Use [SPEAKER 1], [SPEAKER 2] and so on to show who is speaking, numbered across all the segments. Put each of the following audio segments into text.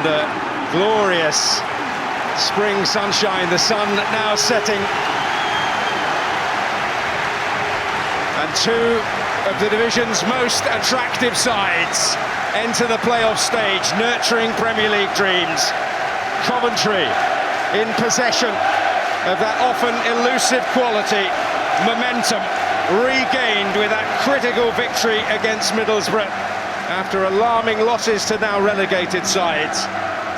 [SPEAKER 1] under glorious spring sunshine, the sun now setting. And two of the division's most attractive sides enter the playoff stage, nurturing Premier League dreams. Coventry in possession of that often elusive quality, momentum regained with that critical victory against Middlesbrough after alarming losses to now relegated sides.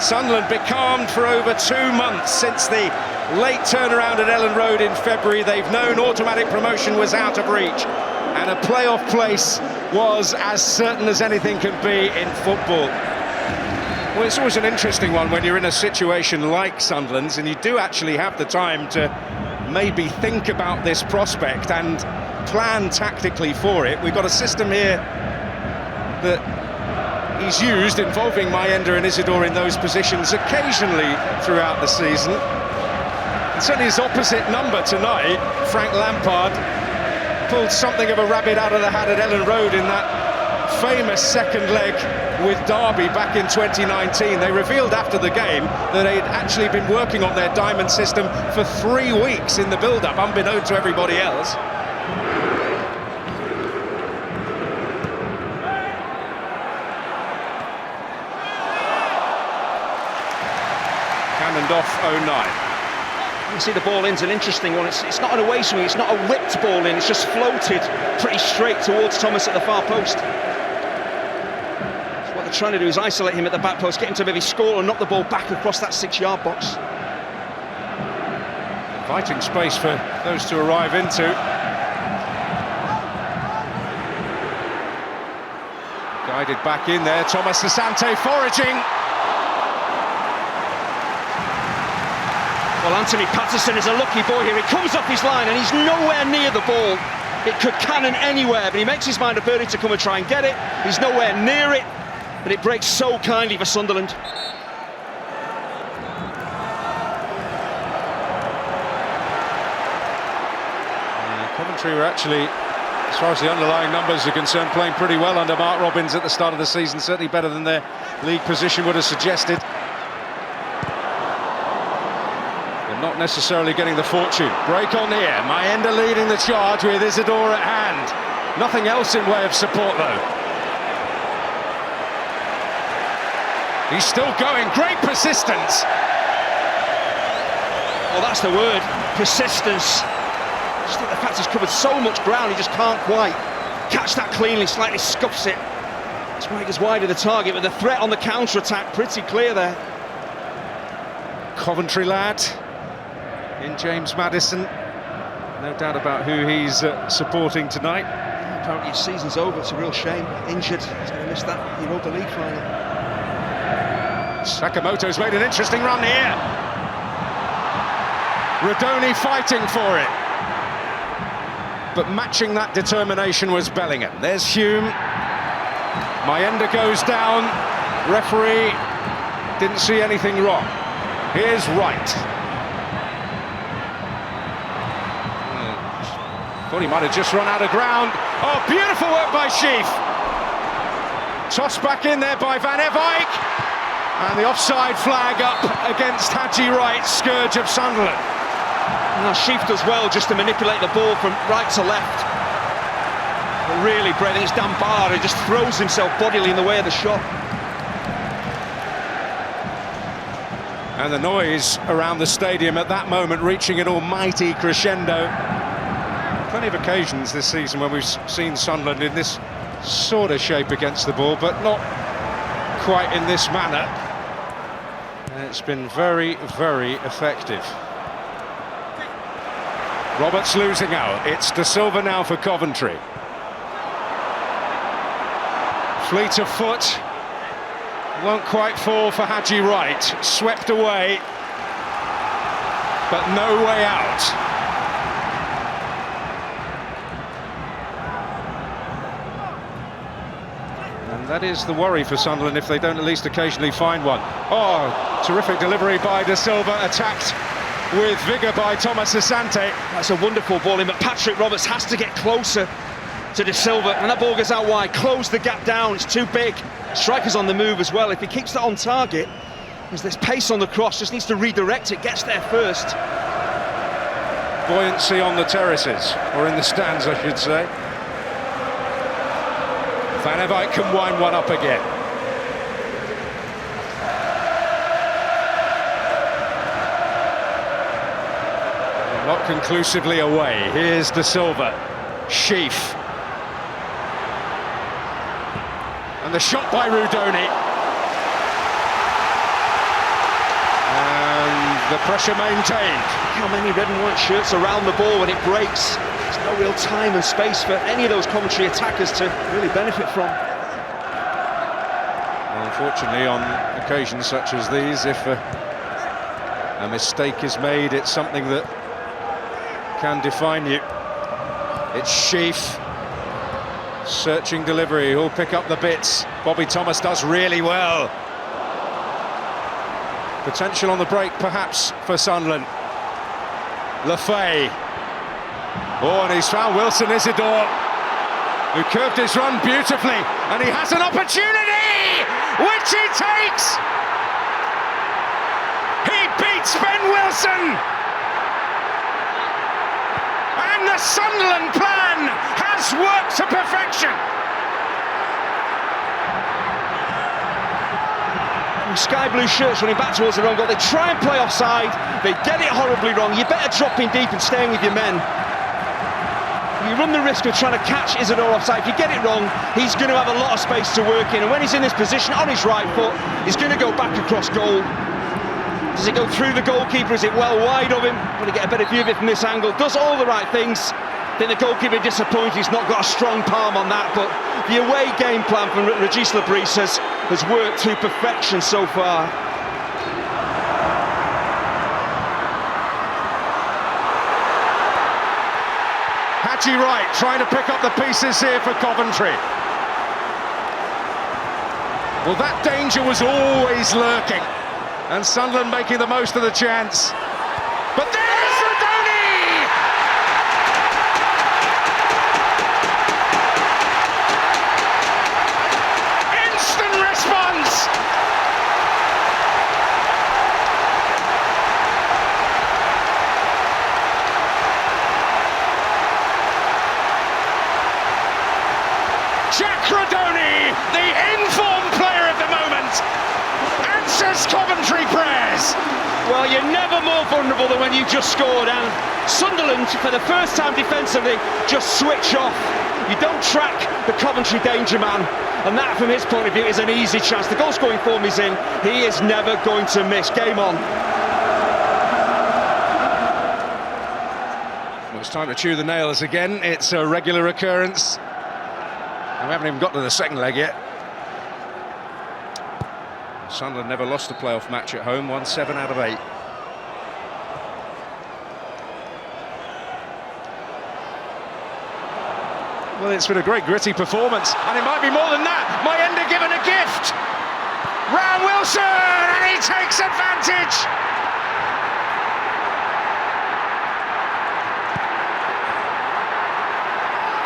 [SPEAKER 1] Sunderland becalmed for over 2 months since the late turnaround at Ellen Road in February. They've known automatic promotion was out of reach, and a playoff place was as certain as anything can be in football. Well, it's always an interesting one when you're in a situation like Sunderland's and you do actually have the time to maybe think about this prospect and plan tactically for it. We've got a system here that he's used involving Mayenda and Isidore in those positions occasionally throughout the season. And certainly his opposite number tonight, Frank Lampard, pulled something of a rabbit out of the hat at Ellen Road in that famous second leg with Derby back in 2019. They revealed after the game that they'd actually been working on their diamond system for 3 weeks in the build-up, unbeknown to everybody else. Cannoned off 09.
[SPEAKER 2] You see the ball in's an interesting one. It's not an away swing, it's not a whipped ball in, it's just floated pretty straight towards Thomas at the far post. So what they're trying to do is isolate him at the back post, get him to maybe score and knock the ball back across that 6-yard box.
[SPEAKER 1] Inviting space for those to arrive into. Guided back in there, Thomas Asante foraging.
[SPEAKER 2] Well, Anthony Patterson is a lucky boy here. He comes off his line and he's nowhere near the ball. It could cannon anywhere, but he makes his mind up early to come and try and get it. He's nowhere near it, but it breaks so kindly for Sunderland.
[SPEAKER 1] Coventry were actually, as far as the underlying numbers are concerned, playing pretty well under Mark Robins at the start of the season, certainly better than their league position would have suggested. Not necessarily getting the fortune. Break on here, Mayenda leading the charge with Isidore at hand. Nothing else in way of support though. He's still going, great persistence.
[SPEAKER 2] Well, that's the word, persistence. I just think the fact he's covered so much ground, he just can't quite catch that cleanly, slightly scuffs it. That's why he goes wide of the target, but the threat on the counter-attack pretty clear there.
[SPEAKER 1] Coventry lad in James Maddison, no doubt about who he's supporting tonight.
[SPEAKER 2] Yeah, apparently his season's over, it's a real shame. Injured, he's going to miss that Europa League final.
[SPEAKER 1] Sakamoto's made an interesting run here. Rodoni fighting for it, but matching that determination was Bellingham. There's Hume. Mayenda goes down. Referee didn't see anything wrong. Here's Wright. Thought he might have just run out of ground. Oh, beautiful work by Sheaf. Tossed back in there by Van Eyck. And the offside flag up against Haji Wright, scourge of Sunderland.
[SPEAKER 2] Now Sheaf does well just to manipulate the ball from right to left. But really, Brett, it's Dan Barr who just throws himself bodily in the way of the shot.
[SPEAKER 1] And the noise around the stadium at that moment reaching an almighty crescendo. Plenty of occasions this season when we've seen Sunderland in this sort of shape against the ball, but not quite in this manner. And it's been very, very effective. Roberts losing out. It's De Silva now for Coventry. Fleet of foot. Won't quite fall for Haji Wright. Swept away, but no way out. And that is the worry for Sunderland if they don't at least occasionally find one. Oh, terrific delivery by De Silva, attacked with vigour by Thomas Asante.
[SPEAKER 2] That's a wonderful ball in, but Patrick Roberts has to get closer to De Silva. When that ball goes out wide, close the gap down, it's too big. Striker's on the move as well. If he keeps that on target, There's pace on the cross, just needs to redirect it, gets there first.
[SPEAKER 1] Buoyancy on the terraces, or in the stands, I should say. Van Eyck can wind one up again. Not conclusively away. Here's De Silva. Sheaf. And the shot by Rudoni. And the pressure maintained.
[SPEAKER 2] How many red and white shirts around the ball when it breaks? There's no real time and space for any of those Coventry attackers to really benefit from.
[SPEAKER 1] Well, unfortunately, on occasions such as these, if a mistake is made, it's something that can define you. It's Sheaf. Searching delivery, who'll pick up the bits. Bobby Thomas does really well. Potential on the break, perhaps, for Sunderland. Lefay. Oh, and he's found Wilson Isidore, who curved his run beautifully, and he has an opportunity, which he takes! He beats Ben Wilson! And the Sunderland plan has worked to perfection!
[SPEAKER 2] Sky blue shirts running back towards the wrong goal. They try and play offside, they get it horribly wrong. You better drop in deep and staying with your men. You run the risk of trying to catch Isidore offside. If you get it wrong, he's going to have a lot of space to work in, and when he's in this position on his right foot, he's going to go back across goal. Does it go through the goalkeeper? Is it well wide of him? I'm going to get a better view of it from this angle. Does all the right things. Then the goalkeeper disappointed. He's not got a strong palm on that, but the away game plan from Regis Lebris has worked to perfection so far.
[SPEAKER 1] Haji Wright trying to pick up the pieces here for Coventry. Well, that danger was always lurking, and Sunderland making the most of the chance. But there's Rudoni! Instant response! Jack Rudoni, the in-form player of the moment, answers Coventry prayers.
[SPEAKER 2] Well, you're never more vulnerable than when you just scored, and Sunderland, for the first time defensively, just switch off. You don't track the Coventry danger man, and that, from his point of view, is an easy chance. The goal-scoring form he's in, he is never going to miss. Game on.
[SPEAKER 1] Well, it's time to chew the nails again. It's a regular occurrence. We haven't even got to the second leg yet. Sunderland never lost a playoff match at home, won 7 out of 8. Well, it's been a great gritty performance, and it might be more than that. Mayenda given a gift. Round Wilson, and he takes advantage.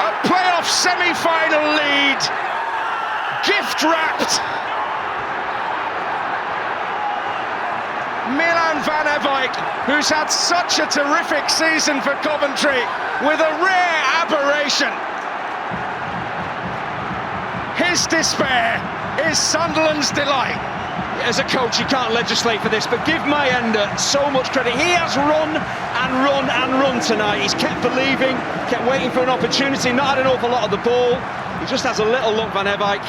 [SPEAKER 1] A playoff semi-final lead, gift-wrapped. Milan Van Eyck, who's had such a terrific season for Coventry, with a rare aberration. His despair is Sunderland's delight.
[SPEAKER 2] As a coach, you can't legislate for this, but give Mayenda so much credit. He has run and run and run tonight. He's kept believing, kept waiting for an opportunity, not had an awful lot of the ball. He just has a little luck, Van Eyck.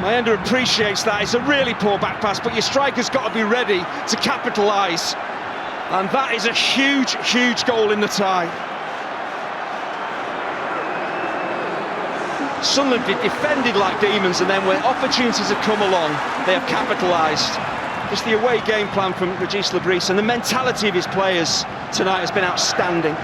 [SPEAKER 2] Mayenda appreciates that. It's a really poor back pass, but your striker's got to be ready to capitalise. And that is a huge, huge goal in the tie. Sunderland defended like demons, and then when opportunities have come along, they have capitalised. Just the away game plan from Regis Lebris, and the mentality of his players tonight has been outstanding.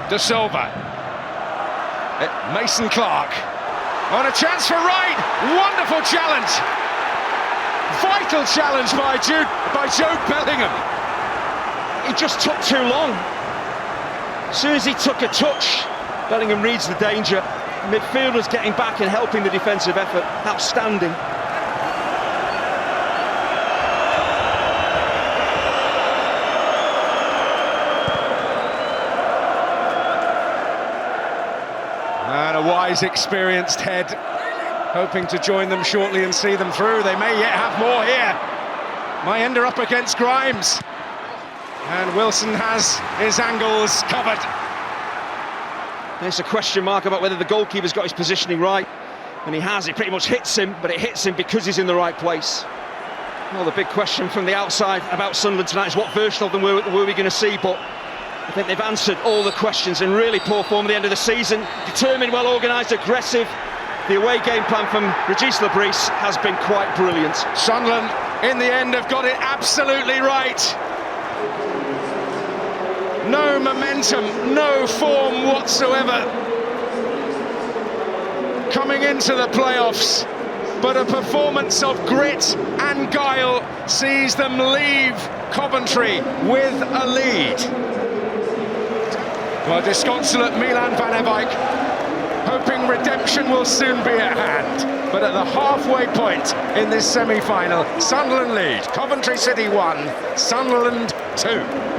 [SPEAKER 1] De Silva. Mason Clark. On a chance for Wright. Wonderful challenge. Vital challenge by Joe Bellingham.
[SPEAKER 2] He just took too long. As soon as he took a touch, Bellingham reads the danger. Midfielders getting back and helping the defensive effort. Outstanding.
[SPEAKER 1] And a wise, experienced head, hoping to join them shortly and see them through. They may yet have more here. Mayenda up against Grimes. And Wilson has his angles covered.
[SPEAKER 2] There's a question mark about whether the goalkeeper's got his positioning right. And he has, it pretty much hits him, but it hits him because he's in the right place. Well, the big question from the outside about Sunderland tonight is what version of them were we going to see, but I think they've answered all the questions in really poor form at the end of the season. Determined, well organised, aggressive. The away game plan from Regis Lebris has been quite brilliant.
[SPEAKER 1] Sunderland, in the end, have got it absolutely right. No momentum, no form whatsoever coming into the playoffs, but a performance of grit and guile sees them leave Coventry with a lead. Well, disconsolate Milan van Ewijk, hoping redemption will soon be at hand. But at the halfway point in this semi-final, Sunderland lead. Coventry City 1, Sunderland 2.